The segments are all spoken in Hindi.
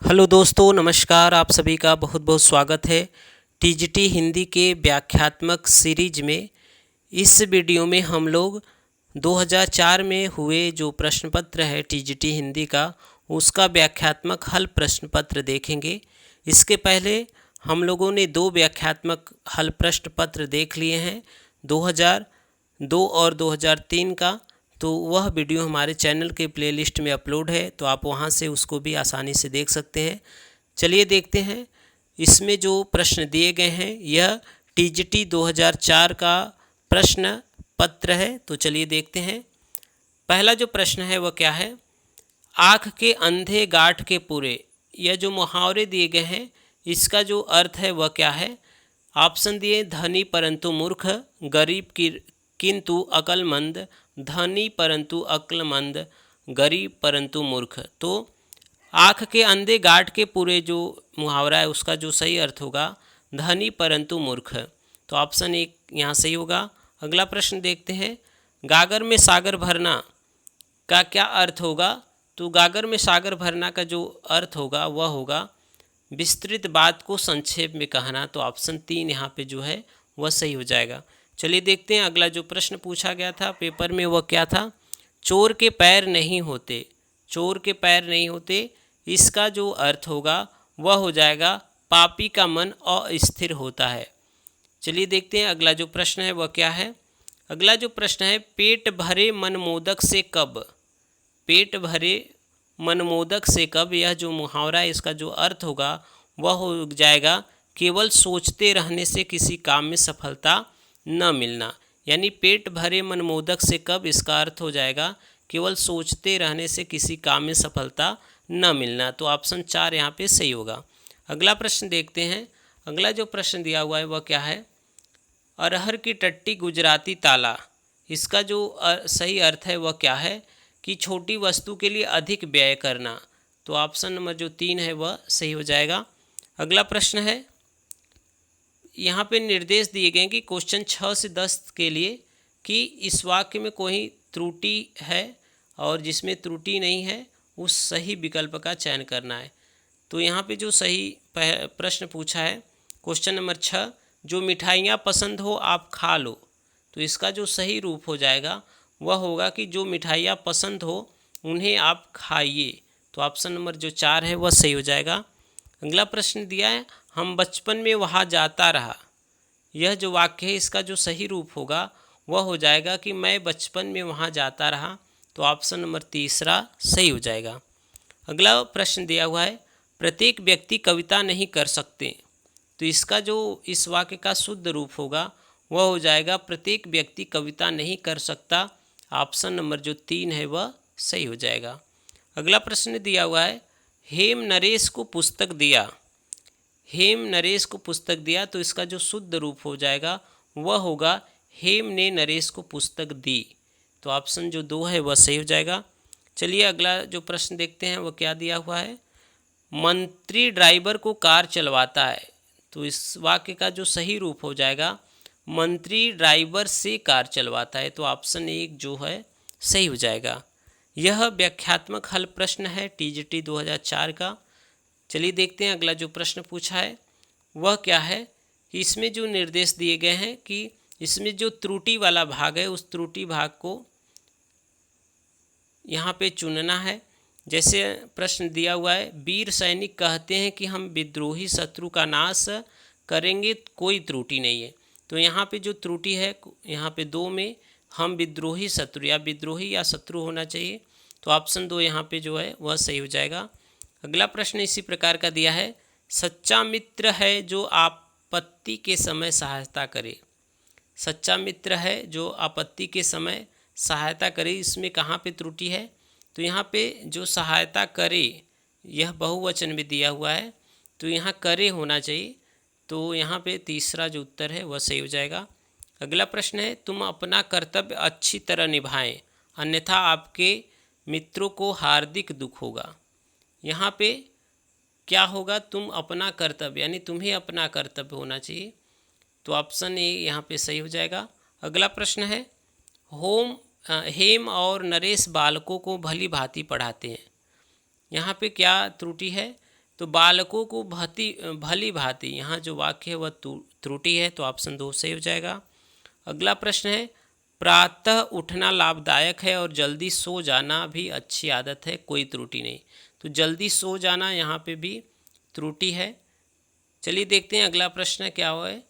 हेलो दोस्तों, नमस्कार। आप सभी का बहुत बहुत स्वागत है टीजीटी हिंदी के व्याख्यात्मक सीरीज में। इस वीडियो में हम लोग 2004 में हुए जो प्रश्न पत्र है टीजीटी हिंदी का, उसका व्याख्यात्मक हल प्रश्न पत्र देखेंगे। इसके पहले हम लोगों ने दो व्याख्यात्मक हल प्रश्न पत्र देख लिए हैं, 2002 और 2003 का। तो वह वीडियो हमारे चैनल के प्लेलिस्ट में अपलोड है, तो आप वहां से उसको भी आसानी से देख सकते हैं। चलिए देखते हैं इसमें जो प्रश्न दिए गए हैं। यह टीजीटी 2004 का प्रश्न पत्र है। तो चलिए देखते हैं। पहला जो प्रश्न है वह क्या है? आँख के अंधे गांठ के पूरे। यह जो मुहावरे दिए गए हैं, इसका जो अर्थ है वह क्या है? ऑप्शन दिए, धनी परंतु मूर्ख, गरीब की किंतु अक्लमंद, धनी परंतु अक्लमंद, गरीब परंतु मूर्ख। तो आँख के अंधे गांठ के पूरे जो मुहावरा है, उसका जो सही अर्थ होगा धनी परंतु मूर्ख। तो ऑप्शन एक यहाँ सही होगा। अगला प्रश्न देखते हैं। गागर में सागर भरना का क्या अर्थ होगा? तो गागर में सागर भरना का जो अर्थ होगा वह होगा विस्तृत बात को संक्षेप में कहना। तो ऑप्शन 3 यहाँ पे जो है वह सही हो जाएगा। चलिए देखते हैं अगला जो प्रश्न पूछा गया था पेपर में वह क्या था? चोर के पैर नहीं होते। चोर के पैर नहीं होते, इसका जो अर्थ होगा वह हो जाएगा पापी का मन अस्थिर होता है। चलिए देखते हैं अगला जो प्रश्न है वह क्या है। अगला जो प्रश्न है, पेट भरे मनमोदक से कब। पेट भरे मनमोदक से कब, यह जो मुहावरा है इसका जो अर्थ होगा वह हो जाएगा केवल सोचते रहने से किसी काम में सफलता न मिलना। यानी पेट भरे मनमोदक से कब, इसका अर्थ हो जाएगा केवल सोचते रहने से किसी काम में सफलता न मिलना। तो ऑप्शन 4 यहाँ पे सही होगा। अगला प्रश्न देखते हैं। अगला जो प्रश्न दिया हुआ है वह क्या है? अरहर की टट्टी गुजराती ताला। इसका जो सही अर्थ है वह क्या है? कि छोटी वस्तु के लिए अधिक व्यय करना। तो ऑप्शन नंबर जो 3 है वह सही हो जाएगा। अगला प्रश्न है, यहाँ पे निर्देश दिए गए हैं कि क्वेश्चन 6 से 10 के लिए कि इस वाक्य में कोई त्रुटि है और जिसमें त्रुटि नहीं है उस सही विकल्प का चयन करना है। तो यहाँ पे जो सही प्रश्न पूछा है क्वेश्चन नंबर 6, जो मिठाइयाँ पसंद हो आप खा लो। तो इसका जो सही रूप हो जाएगा वह होगा कि जो मिठाइयाँ पसंद हो उन्हें आप खाइए। तो ऑप्शन नंबर जो 4 है वह सही हो जाएगा। अगला प्रश्न दिया है, हम बचपन में वहाँ जाता रहा। यह जो वाक्य है इसका जो सही रूप होगा वह हो जाएगा कि मैं बचपन में वहाँ जाता रहा। तो ऑप्शन नंबर 3 सही हो जाएगा। अगला प्रश्न दिया हुआ है, प्रत्येक व्यक्ति कविता नहीं कर सकते। तो इसका जो इस वाक्य का शुद्ध रूप होगा वह हो जाएगा प्रत्येक व्यक्ति कविता नहीं कर सकता। ऑप्शन नंबर जो 3 है वह सही हो जाएगा। अगला प्रश्न दिया हुआ है, हेम नरेश को पुस्तक दिया। हेम नरेश को पुस्तक दिया। तो इसका जो शुद्ध रूप हो जाएगा वह होगा हेम ने नरेश को पुस्तक दी। तो ऑप्शन जो 2 है वह सही हो जाएगा। चलिए अगला जो प्रश्न देखते हैं वह क्या दिया हुआ है। मंत्री ड्राइवर को कार चलवाता है। तो इस वाक्य का जो सही रूप हो जाएगा मंत्री ड्राइवर से कार चलवाता है। तो ऑप्शन 1 जो है सही हो जाएगा। यह व्याख्यात्मक हल प्रश्न है टीजीटी 2004 का। चलिए देखते हैं अगला जो प्रश्न पूछा है वह क्या है कि इसमें जो निर्देश दिए गए हैं कि इसमें जो त्रुटि वाला भाग है उस त्रुटि भाग को यहाँ पे चुनना है। जैसे प्रश्न दिया हुआ है, वीर सैनिक कहते हैं कि हम विद्रोही शत्रु का नाश करेंगे, कोई त्रुटि नहीं है। तो यहाँ पे जो त्रुटि है यहाँ पे 2 में हम विद्रोही शत्रु या विद्रोही या शत्रु होना चाहिए। तो ऑप्शन 2 यहाँ पे जो है वह सही हो जाएगा। अगला प्रश्न इसी प्रकार का दिया है, सच्चा मित्र है जो आपत्ति के समय सहायता करे। सच्चा मित्र है जो आपत्ति के समय सहायता करे, इसमें कहाँ पे त्रुटि है? तो यहाँ पे जो सहायता करे यह बहुवचन में दिया हुआ है, तो यहाँ करे होना चाहिए। तो यहाँ पे 3 जो उत्तर है वह सही हो जाएगा। अगला प्रश्न है, तुम अपना कर्तव्य अच्छी तरह निभाएं अन्यथा आपके मित्रों को हार्दिक दुख होगा। यहाँ पे क्या होगा? तुम अपना कर्तव्य, यानी तुम्हें अपना कर्तव्य होना चाहिए। तो ऑप्शन ए यहाँ पे सही हो जाएगा। अगला प्रश्न है, हेम और नरेश बालकों को भली भांति पढ़ाते हैं। यहाँ पे क्या त्रुटि है? तो बालकों को भली भांति, यहाँ जो वाक्य है वह त्रुटि है, तो ऑप्शन 2 सही हो जाएगा। अगला प्रश्न है, प्रातः उठना लाभदायक है और जल्दी सो जाना भी अच्छी आदत है, कोई त्रुटि नहीं। तो जल्दी सो जाना यहाँ पे भी त्रुटि है। चलिए देखते हैं अगला प्रश्न क्या हुआ है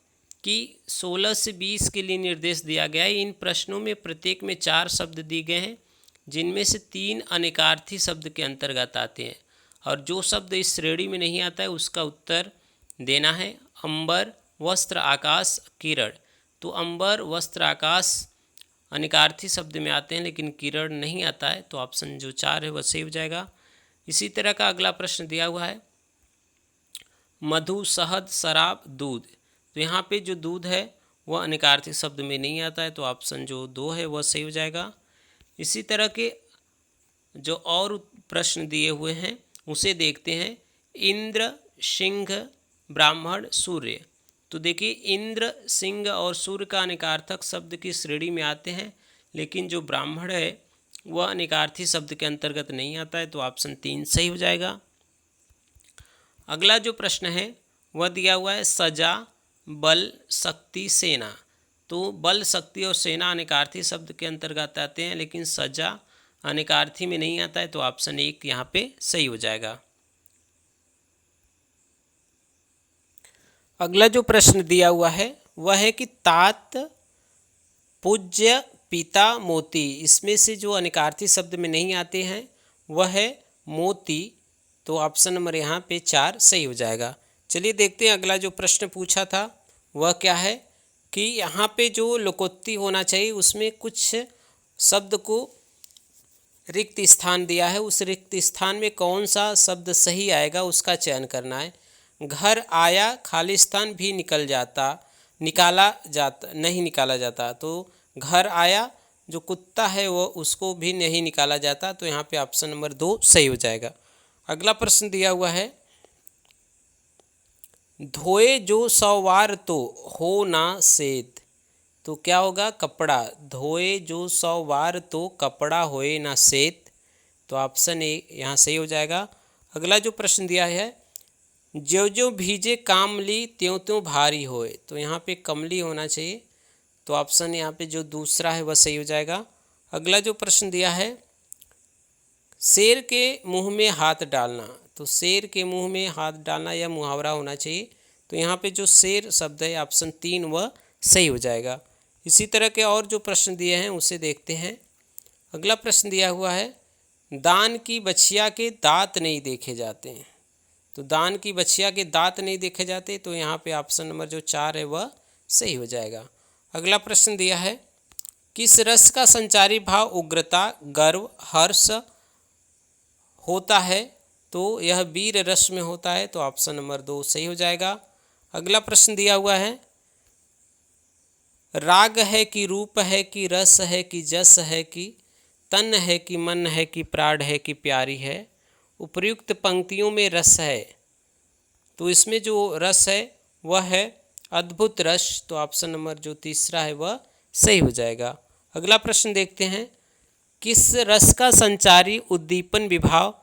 कि 16 से 20 के लिए निर्देश दिया गया है। इन प्रश्नों में प्रत्येक में 4 शब्द दिए गए हैं, जिनमें से 3 अनेकार्थी शब्द के अंतर्गत आते हैं, और जो शब्द इस श्रेणी में नहीं आता है उसका उत्तर देना है। अंबर, वस्त्र, आकाश, किरण। तो अंबर, वस्त्र, आकाश अनेकार्थी शब्द में आते हैं, लेकिन किरण नहीं आता है, तो ऑप्शन जो 4 है वह सही हो जाएगा। इसी तरह का अगला प्रश्न दिया हुआ है, मधु, शहद, शराब, दूध। तो यहाँ पे जो दूध है वह अनेकार्थी शब्द में नहीं आता है, तो ऑप्शन जो 2 है वह सही हो जाएगा। इसी तरह के जो और प्रश्न दिए हुए हैं उसे देखते हैं। इंद्र, सिंह, ब्राह्मण, सूर्य। तो देखिए इंद्र, सिंह और सूर्य का अनेकार्थक शब्द की श्रेणी में आते हैं, लेकिन जो ब्राह्मण है वह अनेकार्थी शब्द के अंतर्गत नहीं आता है, तो ऑप्शन 3 सही हो जाएगा। अगला जो प्रश्न है वह दिया हुआ है, सजा, बल, शक्ति, सेना। तो बल, शक्ति और सेना अनेकार्थी शब्द के अंतर्गत आते हैं, लेकिन सजा अनेकार्थी में नहीं आता है, तो ऑप्शन 1 यहाँ पे सही हो जाएगा। अगला जो प्रश्न दिया हुआ है वह है कि तात, पूज्य, पिता, मोती। इसमें से जो अनेकार्थी शब्द में नहीं आते हैं वह है मोती, तो ऑप्शन नंबर यहाँ पे 4 सही हो जाएगा। चलिए देखते हैं अगला जो प्रश्न पूछा था वह क्या है कि यहाँ पे जो लोकोक्ति होना चाहिए उसमें कुछ शब्द को रिक्त स्थान दिया है, उस रिक्त स्थान में कौन सा शब्द सही आएगा उसका चयन करना है। घर आया, खालिस्तान भी नहीं निकाला जाता, तो घर आया जो कुत्ता है वो उसको भी नहीं निकाला जाता, तो यहाँ पे ऑप्शन नंबर 2 सही हो जाएगा। अगला प्रश्न दिया हुआ है, धोए जो सौवार तो हो ना सेत। तो क्या होगा, कपड़ा। धोए जो सौवार तो कपड़ा होए ना सेत, तो ऑप्शन 1 यहाँ सही हो जाएगा। अगला जो प्रश्न दिया है, ज्यों ज्यों भीजे कामली त्यों त्यों भारी होए। तो यहाँ पे कमली होना चाहिए, तो ऑप्शन यहाँ पे जो दूसरा है वह सही हो जाएगा। अगला जो प्रश्न दिया है, शेर के मुंह में हाथ डालना। तो शेर के मुंह में हाथ डालना यह मुहावरा होना चाहिए, तो यहाँ पे जो शेर शब्द है ऑप्शन 3 वह सही हो जाएगा। इसी तरह के और जो प्रश्न दिए हैं उसे देखते हैं। अगला प्रश्न दिया हुआ है, दान की बछिया के दांत नहीं देखे जाते हैं। तो दान की बछिया के दांत नहीं देखे जाते, तो यहाँ पे ऑप्शन नंबर जो 4 है वह सही हो जाएगा। अगला प्रश्न दिया है, किस रस का संचारी भाव उग्रता, गर्व, हर्ष होता है। तो यह वीर रस में होता है, तो ऑप्शन नंबर 2 सही हो जाएगा। अगला प्रश्न दिया हुआ है, राग है कि रूप है कि रस है कि जस है कि तन है कि मन है कि प्राण है कि प्यारी है। उपर्युक्त पंक्तियों में रस है, तो इसमें जो रस है वह है अद्भुत रस, तो ऑप्शन नंबर जो तीसरा है वह सही हो जाएगा। अगला प्रश्न देखते हैं, किस रस का संचारी उद्दीपन विभाव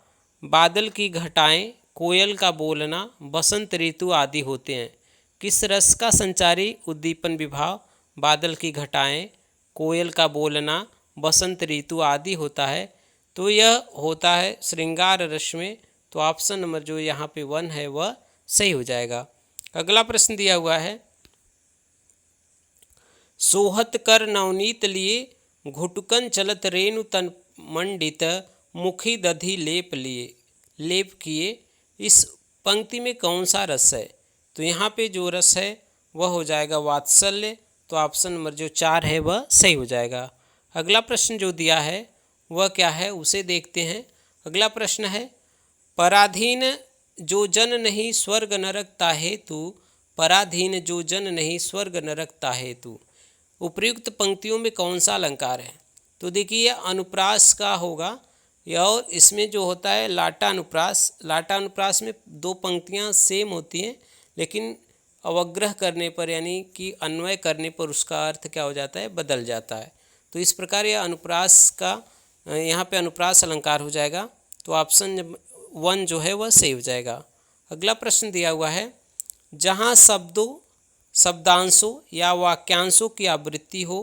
बादल की घटाएं, कोयल का बोलना, बसंत ऋतु आदि होते हैं। किस रस का संचारी उद्दीपन विभाव बादल की घटाएं, कोयल का बोलना, बसंत ऋतु आदि होता है, तो यह होता है श्रृंगार रस में, तो ऑप्शन नंबर जो यहाँ पे 1 है वह सही हो जाएगा। अगला प्रश्न दिया हुआ है, सोहत कर नवनीत लिए, घुटकन चलत रेणु तन मंडित, मुखी दधि लेप किए। इस पंक्ति में कौन सा रस है। तो यहाँ पे जो रस है वह हो जाएगा वात्सल्य, तो ऑप्शन नंबर जो 4 है वह सही हो जाएगा। अगला प्रश्न जो दिया है वह क्या है उसे देखते हैं। अगला प्रश्न है, पराधीन जो जन नहीं स्वर्ग नरक ताहेतु, पराधीन जो जन नहीं स्वर्ग नरक ताहेतु। उपर्युक्त पंक्तियों में कौन सा अलंकार है। तो देखिए अनुप्रास का होगा, और इसमें जो होता है लाटा अनुप्रास। लाटा अनुप्रास में 2 पंक्तियां सेम होती हैं, लेकिन अवग्रह करने पर यानी कि अन्वय करने पर उसका अर्थ क्या हो जाता है, बदल जाता है। तो इस प्रकार यह अनुप्रास का यहाँ पे अनुप्रास अलंकार हो जाएगा, तो ऑप्शन 1 जो है वह सही हो जाएगा। अगला प्रश्न दिया हुआ है, जहाँ शब्दों, शब्दांशों या वाक्यांशों की आवृत्ति हो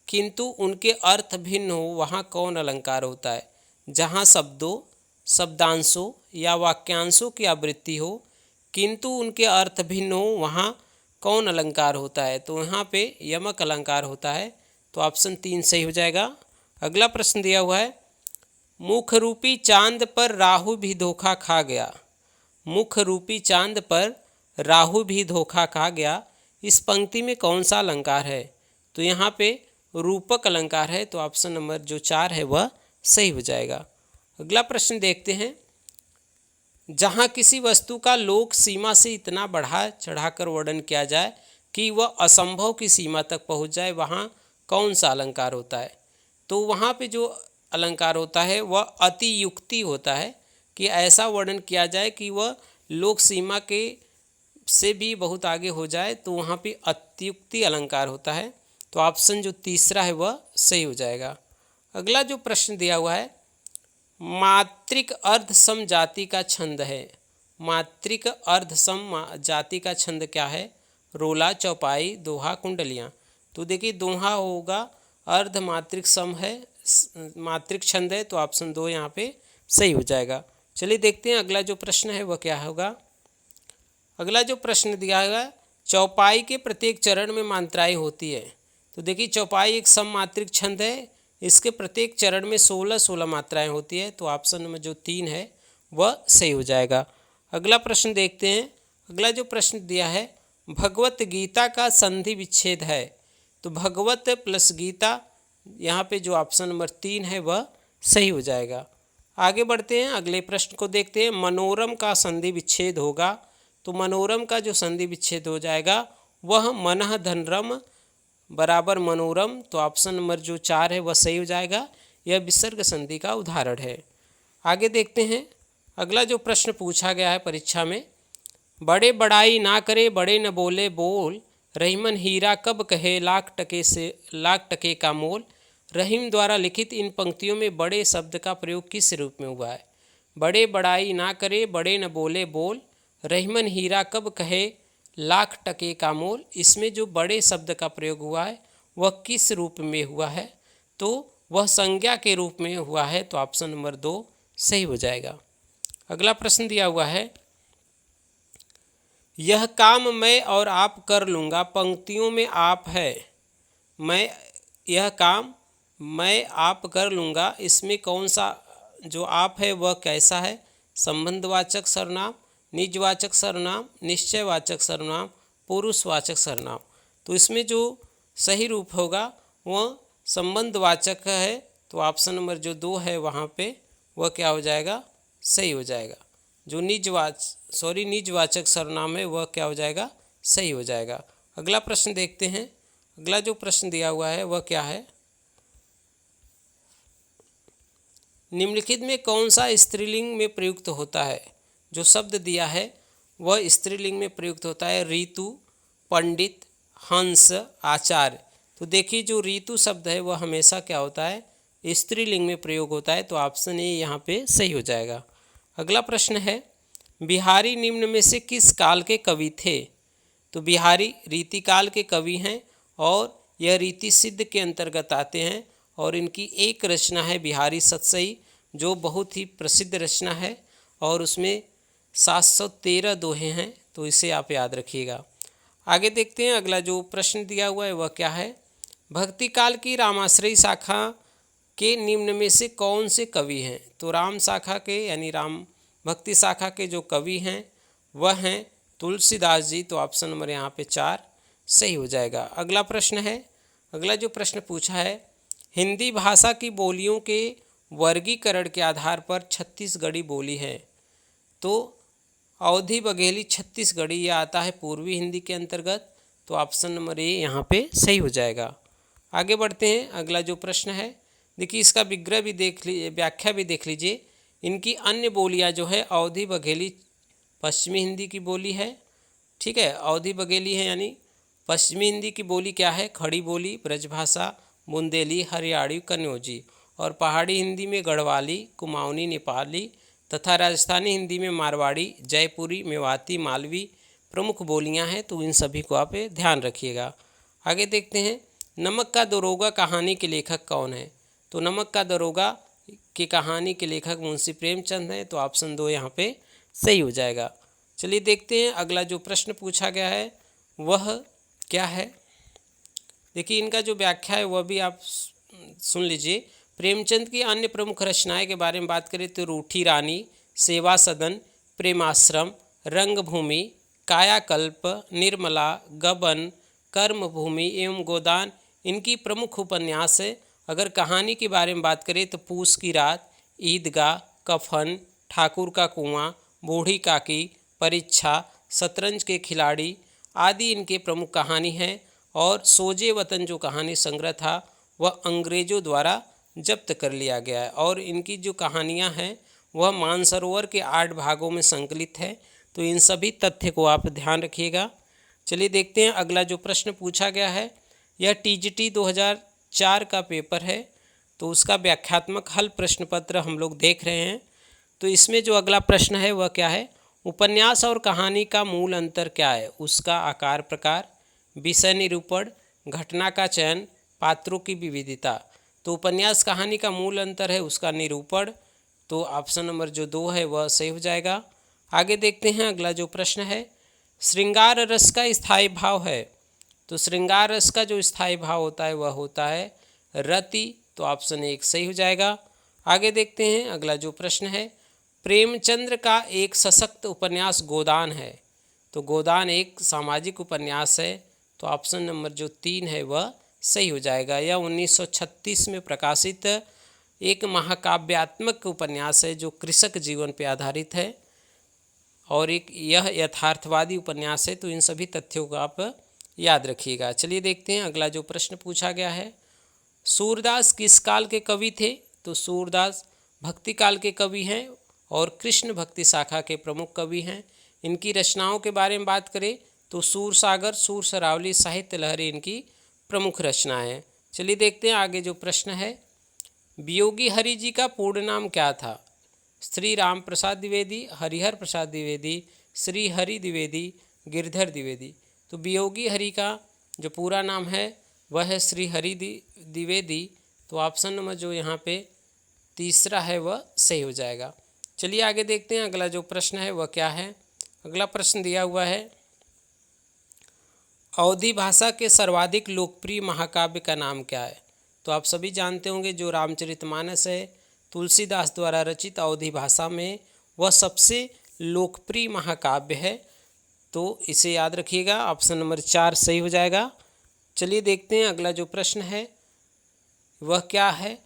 किंतु उनके अर्थ भिन्न हो, वहाँ कौन अलंकार होता है? जहाँ शब्दों, शब्दांशों या वाक्यांशों की आवृत्ति हो किंतु उनके अर्थ भिन्न हो, वहाँ कौन अलंकार होता है? तो यहाँ पे यमक अलंकार होता है। तो ऑप्शन 3 सही हो जाएगा। अगला प्रश्न दिया हुआ है, मुख रूपी चांद पर राहु भी धोखा खा गया। मुख रूपी चांद पर राहु भी धोखा खा गया, इस पंक्ति में कौन सा अलंकार है? तो यहाँ पे रूपक अलंकार है। तो ऑप्शन नंबर जो 4 है वह सही हो जाएगा। अगला प्रश्न देखते हैं, जहाँ किसी वस्तु का लोक सीमा से इतना बढ़ा चढ़ाकर वर्णन किया जाए कि वह असंभव की सीमा तक पहुँच जाए, वहाँ कौन सा अलंकार होता है? तो वहाँ पे जो अलंकार होता है वह अतियुक्ति होता है, कि ऐसा वर्णन किया जाए कि वह लोक सीमा के से भी बहुत आगे हो जाए, तो वहाँ पे अतियुक्ति अलंकार होता है। तो ऑप्शन जो तीसरा है वह सही हो जाएगा। अगला जो प्रश्न दिया हुआ है, मात्रिक अर्ध सम जाति का छंद है। मात्रिक अर्ध सम जाति का छंद क्या है? रोला, चौपाई, दोहा, कुंडलियाँ। तो देखिए दोहा होगा, अर्ध मात्रिक सम है, मात्रिक छंद है। तो ऑप्शन 2 यहाँ पे सही हो जाएगा। चलिए देखते हैं अगला जो प्रश्न है वह क्या होगा। अगला जो प्रश्न दिया है, चौपाई के प्रत्येक चरण में मात्राएं होती है। तो देखिए चौपाई एक सम मात्रिक छंद है, इसके प्रत्येक चरण में 16 मात्राएं होती है। तो ऑप्शन नंबर जो 3 है वह सही हो जाएगा। अगला प्रश्न देखते हैं। अगला जो प्रश्न दिया है, भगवत गीता का संधि विच्छेद है। तो भगवत प्लस गीता, यहाँ पे जो ऑप्शन नंबर 3 है वह सही हो जाएगा। आगे बढ़ते हैं, अगले प्रश्न को देखते हैं। मनोरम का संधि विच्छेद होगा। तो मनोरम का जो संधि विच्छेद हो जाएगा वह मनः धनरम बराबर मनोरम। तो ऑप्शन नंबर जो 4 है वह सही हो जाएगा। यह विसर्ग संधि का उदाहरण है। आगे देखते हैं, अगला जो प्रश्न पूछा गया है परीक्षा में, बड़े बड़ाई ना करे, बड़े न बोले बोल, रहीमन हीरा कब कहे, लाख टके का मोल। रहीम द्वारा लिखित इन पंक्तियों में बड़े शब्द का प्रयोग किस रूप में हुआ है? बड़े बड़ाई ना करे, बड़े न बोले बोल, रहीमन हीरा कब कहे, लाख टके का मोल। इसमें जो बड़े शब्द का प्रयोग हुआ है वह किस रूप में हुआ है? तो वह संज्ञा के रूप में हुआ है। तो ऑप्शन नंबर 2 सही हो जाएगा। अगला प्रश्न दिया हुआ है, यह काम मैं और आप कर लूँगा, पंक्तियों में आप है। मैं, यह काम मैं आप कर लूँगा, इसमें कौन सा जो आप है वह कैसा है? संबंधवाचक सर्वनाम, निजवाचक सर्वनाम, निश्चयवाचक सर्वनाम, पुरुषवाचक सर्वनाम। तो इसमें जो सही रूप होगा वह संबंधवाचक है। तो ऑप्शन नंबर जो 2 है वहाँ पे वह क्या हो जाएगा? सही हो जाएगा। जो निजवाचक सर्वनाम है वह क्या हो जाएगा? सही हो जाएगा। अगला प्रश्न देखते हैं। अगला जो प्रश्न दिया हुआ है वह क्या है, निम्नलिखित में कौन सा स्त्रीलिंग में प्रयुक्त होता है? जो शब्द दिया है वह स्त्रीलिंग में प्रयुक्त होता है। ऋतु, पंडित, हंस, आचार्य। तो देखिए जो ऋतु शब्द है वह हमेशा क्या होता है? स्त्रीलिंग में प्रयोग होता है। तो ऑप्शन ए यहाँ पे सही हो जाएगा। अगला प्रश्न है, बिहारी निम्न में से किस काल के कवि थे? तो बिहारी रीतिकाल के कवि हैं और यह रीति सिद्ध के अंतर्गत आते हैं। और इनकी एक रचना है बिहारी सतसई, जो बहुत ही प्रसिद्ध रचना है और उसमें 713 दोहे हैं। तो इसे आप याद रखिएगा। आगे देखते हैं, अगला जो प्रश्न दिया हुआ है वह क्या है, भक्ति काल की रामाश्रयी शाखा के निम्न में से कौन से कवि हैं? तो राम शाखा के यानी राम भक्ति शाखा के जो कवि हैं वह हैं तुलसीदास जी। तो ऑप्शन नंबर यहाँ पे 4 सही हो जाएगा। अगला प्रश्न है, अगला जो प्रश्न पूछा है, हिंदी भाषा की बोलियों के वर्गीकरण के आधार पर छत्तीसगढ़ी बोली है। तो अवधी बघेली छत्तीसगढ़ी यह आता है पूर्वी हिंदी के अंतर्गत। तो ऑप्शन नंबर ए यहाँ पे सही हो जाएगा। आगे बढ़ते हैं, अगला जो प्रश्न है, देखिए इसका विग्रह भी देख लीजिए, व्याख्या भी देख लीजिए। इनकी अन्य बोलियाँ जो है, अवधी बघेली पश्चिमी हिंदी की बोली है। ठीक है, अवधी बघेली है यानी पश्चिमी हिंदी की बोली क्या है? खड़ी बोली, ब्रजभाषा, बुंदेली, हरियाणी, कन्नौजी। और पहाड़ी हिंदी में गढ़वाली, कुमाऊनी, नेपाली, तथा राजस्थानी हिंदी में मारवाड़ी, जयपुरी, मेवाती, मालवी प्रमुख बोलियां हैं, तो इन सभी को आप ध्यान रखिएगा। आगे देखते हैं, नमक का दरोगा कहानी के लेखक कौन है? तो नमक का दरोगा की कहानी के लेखक मुंशी प्रेमचंद हैं, तो ऑप्शन 2 यहाँ पे सही हो जाएगा। चलिए देखते हैं अगला जो प्रश्न पूछा गया है वह क्या है। देखिए इनका जो व्याख्या है वह भी आप सुन लीजिए। प्रेमचंद की अन्य प्रमुख रचनाएं के बारे में बात करें तो रूठी रानी, सेवा सदन, प्रेमाश्रम, रंगभूमि, कायाकल्प, निर्मला, गबन, कर्मभूमि एवं गोदान इनकी प्रमुख उपन्यास है। अगर कहानी के बारे में बात करें तो पूस की रात, ईदगाह, कफन, ठाकुर का कुआं, बूढ़ी काकी, परीक्षा, शतरंज के खिलाड़ी आदि इनके प्रमुख कहानी हैं। और सोजे वतन जो कहानी संग्रह था वह अंग्रेज़ों द्वारा जब्त कर लिया गया है और इनकी जो कहानियां हैं वह मानसरोवर के 8 भागों में संकलित है। तो इन सभी तथ्य को आप ध्यान रखिएगा। चलिए देखते हैं अगला जो प्रश्न पूछा गया है, यह टीजीटी 2004 का पेपर है, तो उसका व्याख्यात्मक हल प्रश्न पत्र हम लोग देख रहे हैं। तो इसमें जो अगला प्रश्न है वह क्या है, उपन्यास और कहानी का मूल अंतर क्या है? उसका आकार प्रकार, विषय निरूपण, घटना का चयन, पात्रों की विविधता। तो उपन्यास कहानी का मूल अंतर है उसका निरूपण, तो ऑप्शन नंबर जो 2 है वह सही हो जाएगा। आगे देखते हैं अगला जो प्रश्न है, श्रृंगार रस का स्थायी भाव है। तो श्रृंगार रस का जो स्थायी भाव होता है वह होता है रति, तो ऑप्शन 1 सही हो जाएगा। आगे देखते हैं अगला जो प्रश्न है, प्रेमचंद्र का एक सशक्त उपन्यास गोदान है। तो गोदान एक सामाजिक उपन्यास है, तो ऑप्शन नंबर जो 3 है वह सही हो जाएगा। यह 1936 में प्रकाशित एक महाकाव्यात्मक उपन्यास है जो कृषक जीवन पर आधारित है और यह यथार्थवादी उपन्यास है। तो इन सभी तथ्यों को आप याद रखिएगा। चलिए देखते हैं अगला जो प्रश्न पूछा गया है, सूरदास किस काल के कवि थे? तो सूरदास भक्ति काल के कवि हैं और कृष्ण भक्ति शाखा के प्रमुख कवि हैं। इनकी रचनाओं के बारे में बात करें तो सूरसागर, सूरसरावली, साहित्य लहरी इनकी प्रमुख रचनाएं हैं। चलिए देखते हैं आगे जो प्रश्न है, वियोगी हरि जी का पूर्ण नाम क्या था? श्री राम प्रसाद द्विवेदी, हरिहर प्रसाद द्विवेदी, श्री हरि द्विवेदी, गिरधर द्विवेदी। तो वियोगी हरि का जो पूरा नाम है वह है श्री हरि द्विवेदी, तो ऑप्शन नंबर जो यहाँ पे तीसरा है वह सही हो जाएगा। चलिए आगे देखते हैं अगला जो प्रश्न है वह क्या है। अगला प्रश्न दिया हुआ है, अवधी भाषा के सर्वाधिक लोकप्रिय महाकाव्य का नाम क्या है? तो आप सभी जानते होंगे जो रामचरितमानस है तुलसीदास द्वारा रचित अवधी भाषा में वह सबसे लोकप्रिय महाकाव्य है, तो इसे याद रखिएगा। ऑप्शन नंबर 4 सही हो जाएगा। चलिए देखते हैं अगला जो प्रश्न है वह क्या है,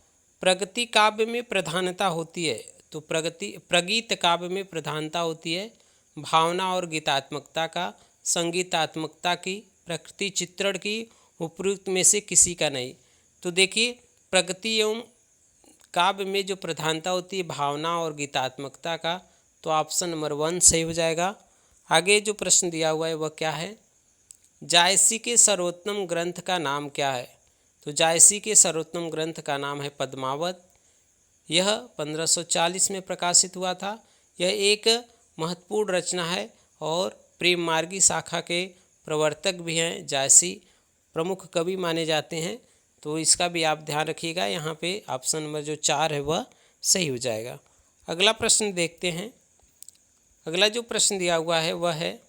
प्रगति काव्य में प्रधानता होती है। तो प्रगीत काव्य में प्रधानता होती है भावना और गीतात्मकता का, संगीतात्मकता की, प्रकृति चित्रण की, उपयुक्त में से किसी का नहीं। तो देखिए प्रगति एवं काव्य में जो प्रधानता होती है भावना और गीतात्मकता का, तो ऑप्शन नंबर 1 सही हो जाएगा। आगे जो प्रश्न दिया हुआ है वह क्या है, जायसी के सर्वोत्तम ग्रंथ का नाम क्या है? तो जायसी के सर्वोत्तम ग्रंथ का नाम है पद्मावत। यह 1540 में प्रकाशित हुआ था। यह एक महत्वपूर्ण रचना है और प्रेम मार्गी शाखा के प्रवर्तक भी हैं जायसी, प्रमुख कवि माने जाते हैं, तो इसका भी आप ध्यान रखिएगा। यहाँ पे ऑप्शन नंबर जो 4 है वह सही हो जाएगा। अगला प्रश्न देखते हैं। अगला जो प्रश्न दिया हुआ है वह है,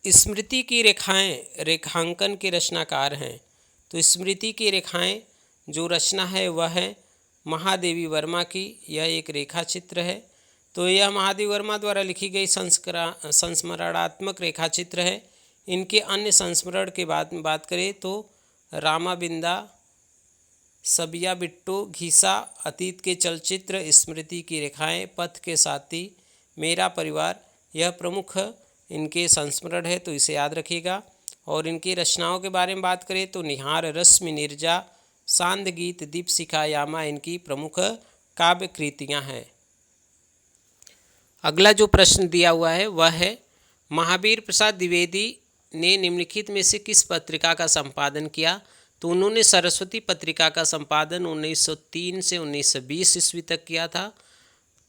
स्मृति की रेखाएं रेखांकन के रचनाकार हैं। तो स्मृति की रेखाएं जो रचना है वह है महादेवी वर्मा की। यह एक रेखा चित्र है, तो यह महादेवी वर्मा द्वारा लिखी गई संस्मरणात्मक रेखा चित्र है। इनके अन्य संस्मरण के बाद में बात करें तो रामाबिंदा, सबिया बिट्टो, घीसा, अतीत के चलचित्र, स्मृति की रेखाएं, पथ के साथी, मेरा परिवार, यह प्रमुख इनके संस्मरण है, तो इसे याद रखिएगा। और इनकी रचनाओं के बारे में बात करें तो निहार, रश्मि, निर्जा, सांद गीत, दीपशिखा, यामा इनकी प्रमुख काव्य कृतियाँ हैं। अगला जो प्रश्न दिया हुआ है वह है, महावीर प्रसाद द्विवेदी ने निम्नलिखित में से किस पत्रिका का संपादन किया? तो उन्होंने सरस्वती पत्रिका का संपादन 1903 से 1920 ईस्वी तक किया था।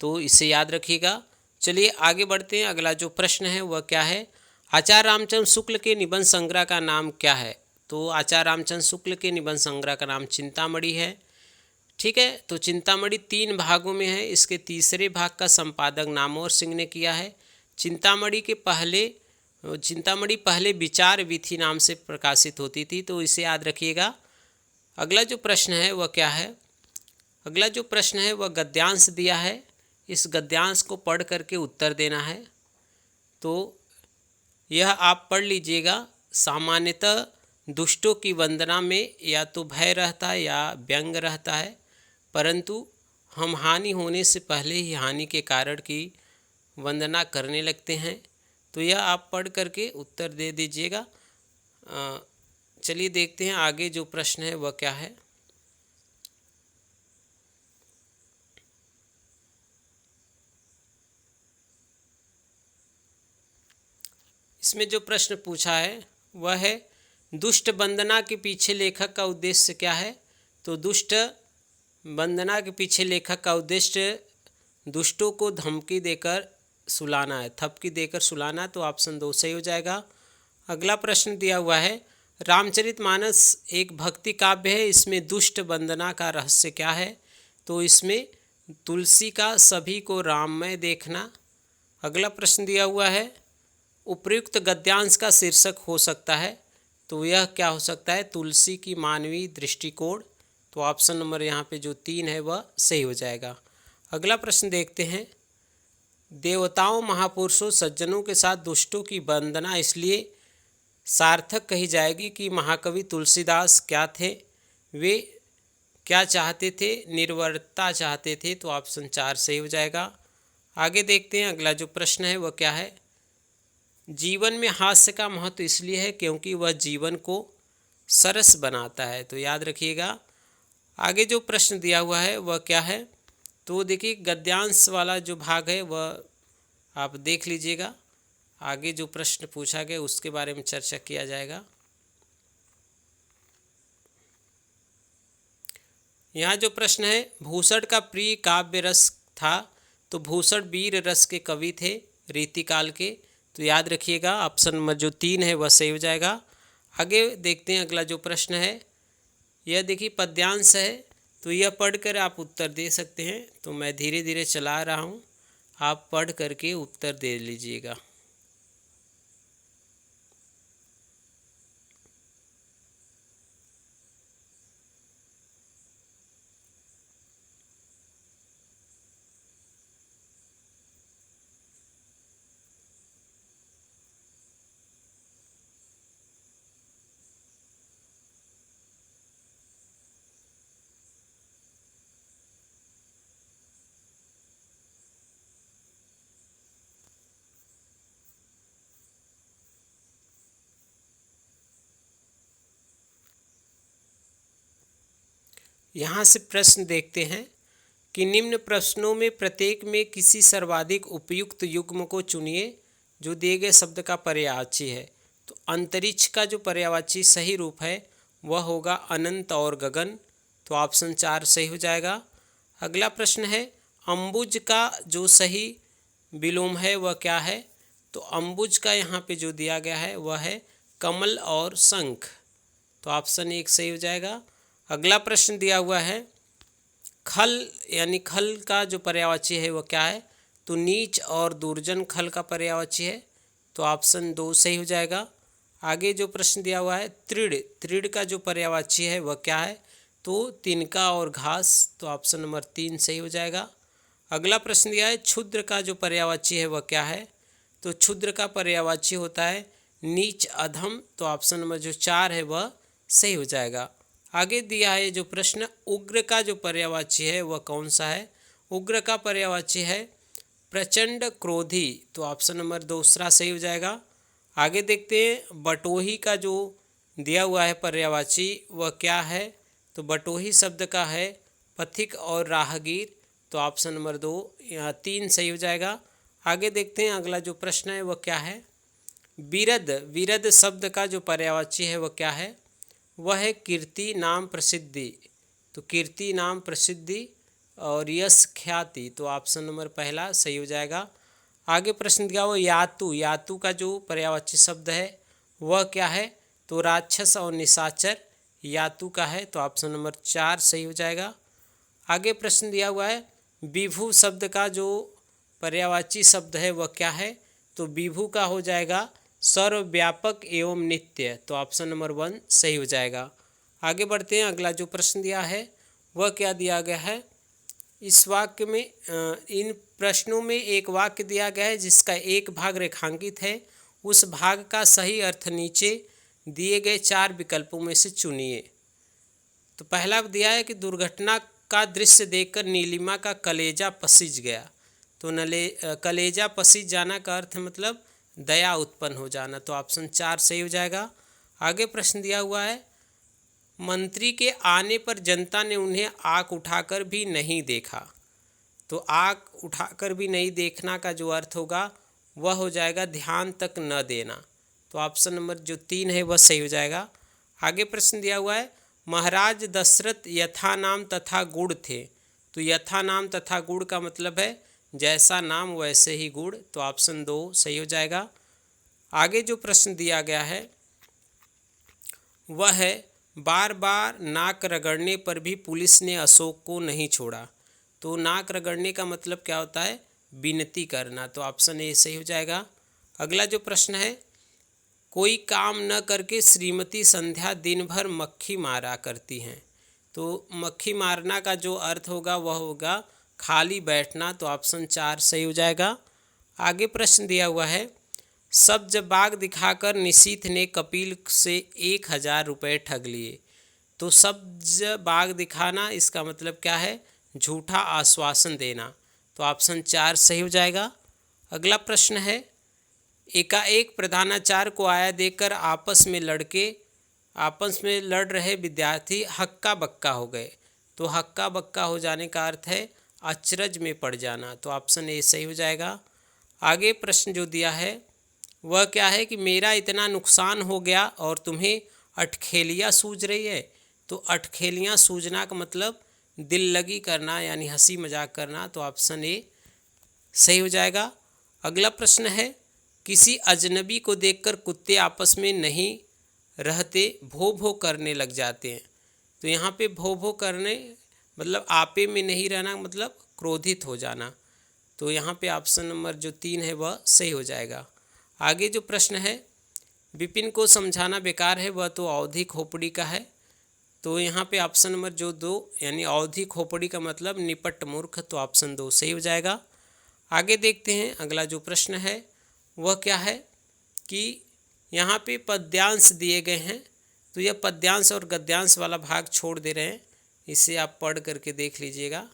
तो इसे याद रखिएगा। चलिए आगे बढ़ते हैं। अगला जो प्रश्न है वह क्या है, आचार्य रामचंद्र शुक्ल के निबंध संग्रह का नाम क्या है। तो आचार्य रामचंद्र शुक्ल के निबंध संग्रह का नाम चिंतामणि है। ठीक है, तो चिंतामणि 3 भागों में है। इसके तीसरे भाग का संपादक नामवर सिंह ने किया है। चिंतामणि पहले विचार विधि नाम से प्रकाशित होती थी। तो इसे याद रखिएगा। अगला जो प्रश्न है वह क्या है, अगला जो प्रश्न है वह गद्यांश दिया है। इस गद्यांश को पढ़ करके उत्तर देना है। तो यह आप पढ़ लीजिएगा। सामान्यतः दुष्टों की वंदना में या तो भय रहता है या व्यंग रहता है, परंतु हम हानि होने से पहले ही हानि के कारण की वंदना करने लगते हैं। तो यह आप पढ़ करके उत्तर दे दीजिएगा। चलिए देखते हैं आगे जो प्रश्न है वह क्या है। इसमें जो प्रश्न पूछा है वह है, दुष्ट वंदना के पीछे लेखक का उद्देश्य क्या है। तो दुष्ट वंदना के पीछे लेखक का उद्देश्य दुष्टों को धमकी देकर सुलाना है, थपकी देकर सुलाना। तो ऑप्शन 2 सही हो जाएगा। अगला प्रश्न दिया हुआ है, रामचरितमानस एक भक्ति काव्य है, इसमें दुष्ट वंदना का रहस्य क्या है। तो इसमें तुलसी का सभी को राममय देखना। अगला प्रश्न दिया हुआ है, उपर्युक्त गद्यांश का शीर्षक हो सकता है। तो यह क्या हो सकता है, तुलसी की मानवीय दृष्टिकोण। तो ऑप्शन नंबर यहाँ पे जो 3 है वह सही हो जाएगा। अगला प्रश्न देखते हैं, देवताओं महापुरुषों सज्जनों के साथ दुष्टों की वंदना इसलिए सार्थक कही जाएगी कि महाकवि तुलसीदास क्या थे, वे क्या चाहते थे, निर्वरता चाहते थे। तो ऑप्शन 4 सही हो जाएगा। आगे देखते हैं अगला जो प्रश्न है वह क्या है, जीवन में हास्य का महत्व इसलिए है क्योंकि वह जीवन को सरस बनाता है। तो याद रखिएगा। आगे जो प्रश्न दिया हुआ है वह क्या है, तो देखिए गद्यांश वाला जो भाग है वह आप देख लीजिएगा। आगे जो प्रश्न पूछा गया उसके बारे में चर्चा किया जाएगा। यहाँ जो प्रश्न है, भूषण का प्रिय काव्य रस था। तो भूषण वीर रस के कवि थे रीतिकाल के। तो याद रखिएगा ऑप्शन नंबर जो 3 है वह सही हो जाएगा। आगे देखते हैं अगला जो प्रश्न है, यह देखिए पद्यांश है। तो यह पढ़कर आप उत्तर दे सकते हैं। तो मैं धीरे धीरे चला रहा हूँ, आप पढ़ करके उत्तर दे लीजिएगा। यहाँ से प्रश्न देखते हैं कि निम्न प्रश्नों में प्रत्येक में किसी सर्वाधिक उपयुक्त युग्म को चुनिए जो दिए गए शब्द का पर्यायवाची है। तो अंतरिक्ष का जो पर्यायवाची सही रूप है वह होगा अनंत और गगन। तो ऑप्शन 4 सही हो जाएगा। अगला प्रश्न है, अम्बुज का जो सही विलोम है वह क्या है। तो अम्बुज का यहाँ पे जो दिया गया है वह है कमल और शंख। तो ऑप्शन 1 सही हो जाएगा। अगला प्रश्न दिया हुआ है, खल यानी खल का जो पर्यायवाची है वह क्या है। तो नीच और दुर्जन खल का पर्यायवाची है। तो ऑप्शन 2 सही हो जाएगा। आगे जो प्रश्न दिया हुआ है, त्रिड़ का जो पर्यायवाची है वह क्या है। तो तिनका और घास। तो ऑप्शन नंबर 3 सही हो जाएगा। अगला प्रश्न दिया है, क्षुद्र का जो पर्यायवाची है वह क्या है। तो क्षुद्र का पर्यायवाची होता है नीच अधम। तो ऑप्शन नंबर जो 4 है वह सही हो जाएगा। आगे दिया है जो प्रश्न, उग्र का जो पर्यायवाची है वह कौन सा है। उग्र का पर्यायवाची है प्रचंड क्रोधी। तो ऑप्शन नंबर 2 सही हो जाएगा। आगे देखते हैं, बटोही का जो दिया हुआ है पर्यायवाची वह क्या है। तो बटोही शब्द का है पथिक और राहगीर। तो ऑप्शन नंबर 2 यहाँ 3 सही हो जाएगा। आगे देखते हैं अगला जो प्रश्न है वह क्या है, विरध शब्द का जो पर्यायवाची है वह क्या है। वह है कीर्ति नाम प्रसिद्धि। तो कीर्ति नाम प्रसिद्धि और यश ख्याति, तो ऑप्शन नंबर पहला सही हो जाएगा। आगे प्रश्न दिया वो यातु, यातु का जो पर्यायवाची शब्द है वह क्या है, तो राक्षस और निशाचर यातु का है, तो ऑप्शन नंबर 4 सही हो जाएगा। आगे प्रश्न दिया हुआ है विभु शब्द का जो पर्यायवाची शब्द है वह क्या है, तो विभु का हो जाएगा सर्वव्यापक एवं नित्य, तो ऑप्शन नंबर 1 सही हो जाएगा। आगे बढ़ते हैं, अगला जो प्रश्न दिया है वह क्या दिया गया है। इस वाक्य में इन प्रश्नों में एक वाक्य दिया गया है जिसका एक भाग रेखांकित है, उस भाग का सही अर्थ नीचे दिए गए 4 विकल्पों में से चुनिए। तो पहला दिया है कि दुर्घटना का दृश्य देखकर नीलिमा का कलेजा पसीज गया। तो कलेजा पसीज जाना का अर्थ मतलब दया उत्पन्न हो जाना, तो ऑप्शन 4 सही हो जाएगा। आगे प्रश्न दिया हुआ है मंत्री के आने पर जनता ने उन्हें आँख उठाकर भी नहीं देखा। तो आँख उठाकर भी नहीं देखना का जो अर्थ होगा वह हो जाएगा ध्यान तक न देना, तो ऑप्शन नंबर जो 3 है वह सही हो जाएगा। आगे प्रश्न दिया हुआ है महाराज दशरथ यथा नाम तथा गुण थे। तो यथा नाम तथा गुण का मतलब है जैसा नाम वैसे ही गुण, तो ऑप्शन 2 सही हो जाएगा। आगे जो प्रश्न दिया गया है वह है बार बार नाक रगड़ने पर भी पुलिस ने अशोक को नहीं छोड़ा। तो नाक रगड़ने का मतलब क्या होता है, विनती करना, तो ऑप्शन ए सही हो जाएगा। अगला जो प्रश्न है कोई काम न करके श्रीमती संध्या दिन भर मक्खी मारा करती हैं। तो मक्खी मारना का जो अर्थ होगा वह होगा खाली बैठना, तो ऑप्शन 4 सही हो जाएगा। आगे प्रश्न दिया हुआ है सब्ज बाग दिखाकर निशीथ ने कपिल से 1000 रुपये ठग लिए। तो सब्ज बाग दिखाना इसका मतलब क्या है, झूठा आश्वासन देना, तो ऑप्शन 4 सही हो जाएगा। अगला प्रश्न है एकाएक प्रधानाचार्य को आया देखकर आपस में लड़ रहे विद्यार्थी हक्का बक्का हो गए। तो हक्का बक्का हो जाने का अर्थ है अचरज में पड़ जाना, तो ऑप्शन ए सही हो जाएगा। आगे प्रश्न जो दिया है वह क्या है कि मेरा इतना नुकसान हो गया और तुम्हें अटखेलियाँ सूझ रही है। तो अटखेलियाँ सूझना का मतलब दिल लगी करना यानी हंसी मजाक करना, तो ऑप्शन ए सही हो जाएगा। अगला प्रश्न है किसी अजनबी को देखकर कुत्ते आपस में नहीं रहते भो भो करने लग जाते हैं। तो यहाँ पे भो भो करने मतलब आपे में नहीं रहना मतलब क्रोधित हो जाना, तो यहाँ पे ऑप्शन नंबर जो 3 है वह सही हो जाएगा। आगे जो प्रश्न है विपिन को समझाना बेकार है, वह तो अवधि खोपड़ी का है। तो यहाँ पे ऑप्शन नंबर जो 2 यानी अवधि खोपड़ी का मतलब निपट मूर्ख, तो ऑप्शन 2 सही हो जाएगा। आगे देखते हैं अगला जो प्रश्न है वह क्या है कि यहाँ पे पद्यांश दिए गए हैं, तो यह पद्यांश और गद्यांश वाला भाग छोड़ दे रहे हैं, इसे आप पढ़ करके देख लीजिएगा।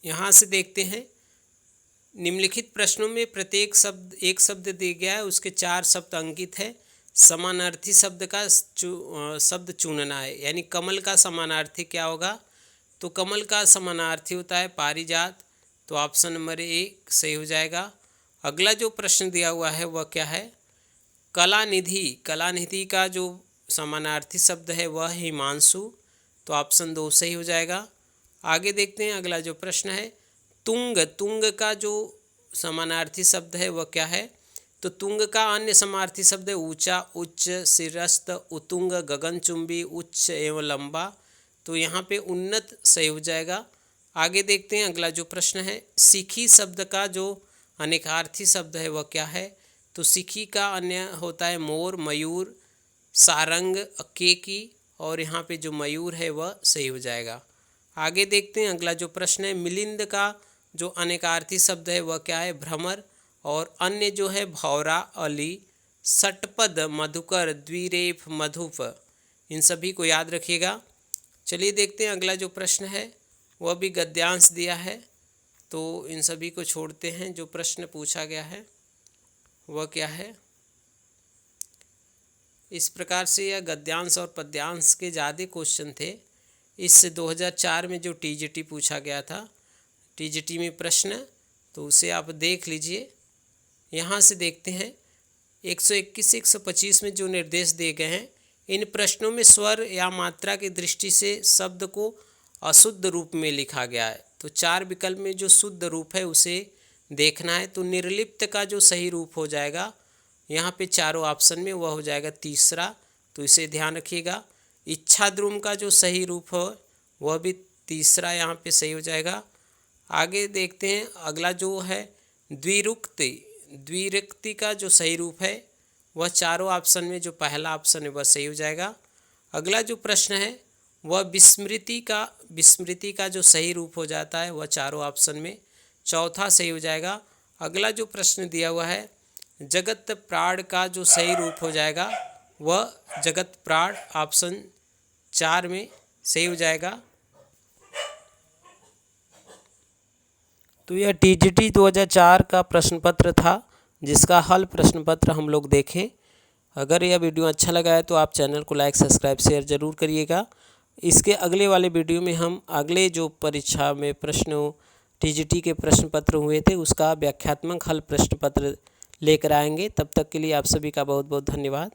यहाँ से देखते हैं निम्नलिखित प्रश्नों में प्रत्येक शब्द एक शब्द दिया गया है, उसके 4 शब्द अंकित है। समानार्थी शब्द का शब्द चुनना है, यानी कमल का समानार्थी क्या होगा, तो कमल का समानार्थी होता है पारिजात, तो ऑप्शन नंबर 1 सही हो जाएगा। अगला जो प्रश्न दिया हुआ है वह क्या है कलानिधि, कलानिधि का जो समानार्थी शब्द है वह हिमांशु, तो ऑप्शन 2 सही हो जाएगा। आगे देखते हैं अगला जो प्रश्न है तुंग, तुंग का जो समानार्थी शब्द है वह क्या है, तो तुंग का अन्य समानार्थी शब्द है ऊंचा, उच्च, शिरस्त, उतुंग, गगनचुंबी, उच्च एवं लंबा, तो यहाँ पे उन्नत सही हो जाएगा। आगे देखते हैं अगला जो प्रश्न है सिखी शब्द का जो अनेकार्थी शब्द है वह क्या है, तो सिखी का अन्य होता है मोर, मयूर, सारंग, केकी, और यहाँ पे जो मयूर है वह सही हो जाएगा। आगे देखते हैं अगला जो प्रश्न है मिलिंद का जो अनेकार्थी शब्द है वह क्या है भ्रमर, और अन्य जो है भौरा, अली, षटपद, मधुकर, द्विरेफ, मधुप, इन सभी को याद रखिएगा। चलिए देखते हैं अगला जो प्रश्न है वह भी गद्यांश दिया है। तो इन सभी को छोड़ते हैं। जो प्रश्न पूछा गया है वह क्या है, इस प्रकार से यह गद्यांश और पद्यांश के ज़्यादा क्वेश्चन थे। इस 2004 में जो टीजीटी पूछा गया था, टीजीटी में प्रश्न, तो उसे आप देख लीजिए। यहाँ से देखते हैं 121 से 125 में जो निर्देश दिए गए हैं, इन प्रश्नों में स्वर या मात्रा की दृष्टि से शब्द को अशुद्ध रूप में लिखा गया है। तो 4 विकल्प में जो शुद्ध रूप है उसे देखना है। तो निर्लिप्त का जो सही रूप हो जाएगा यहाँ पे चारों ऑप्शन में, वह हो जाएगा तीसरा, तो इसे ध्यान रखिएगा। इच्छाद्रुम का जो सही रूप हो वह भी तीसरा यहाँ पे सही हो जाएगा। आगे देखते हैं, अगला जो है द्विरुक्ति, द्विरुक्ति का जो सही रूप है वह चारों ऑप्शन में जो पहला ऑप्शन है वह सही हो जाएगा। अगला जो प्रश्न है वह विस्मृति का जो सही रूप हो जाता है वह चारों ऑप्शन में चौथा सही हो जाएगा। अगला जो प्रश्न दिया हुआ है जगत प्राण का जो सही रूप हो जाएगा वह जगत प्राण ऑप्शन 4 में सही हो जाएगा। तो यह टीजीटी 2004 का प्रश्न पत्र था, जिसका हल प्रश्न पत्र हम लोग देखें। अगर यह वीडियो अच्छा लगा है तो आप चैनल को लाइक, सब्सक्राइब, शेयर ज़रूर करिएगा। इसके अगले वाले वीडियो में हम अगले जो परीक्षा में प्रश्नों टीजीटी के प्रश्न पत्र हुए थे उसका व्याख्यात्मक हल प्रश्न पत्र लेकर आएंगे। तब तक के लिए आप सभी का बहुत बहुत धन्यवाद।